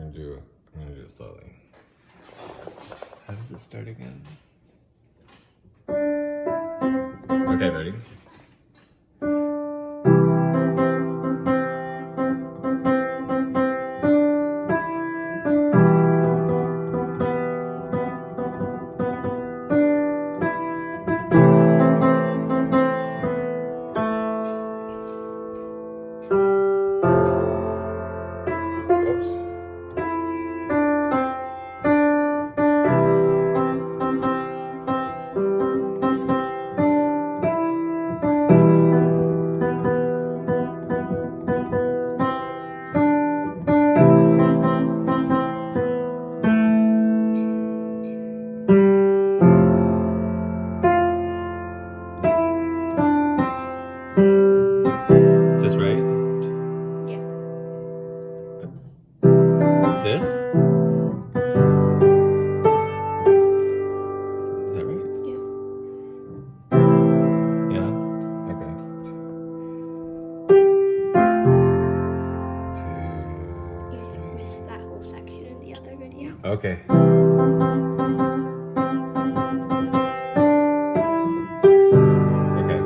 I'm gonna do it slowly. How does it start again? Okay, ready? Oops. Is this right? Yeah. This? Is that right? Yeah. Yeah? Okay. You missed that whole section in the other video. Okay. Okay.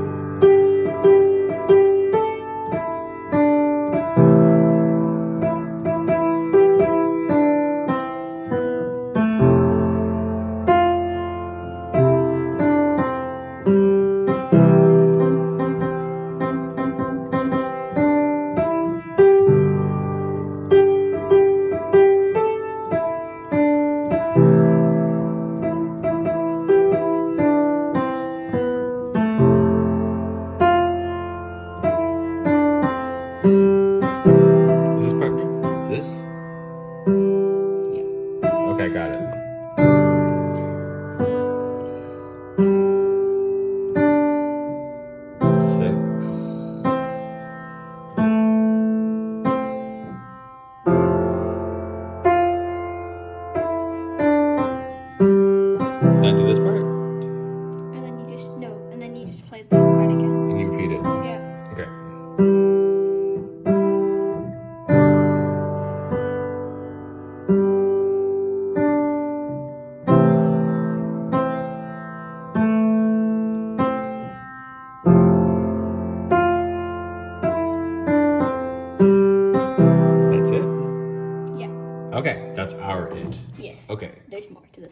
Is this part this? Yeah. Okay, got it. Six. Now do this part. And then you just play the part again. And you repeat it. Yeah. Okay. That's it? Yeah. Okay, that's our it. Yes. Okay. There's more to this.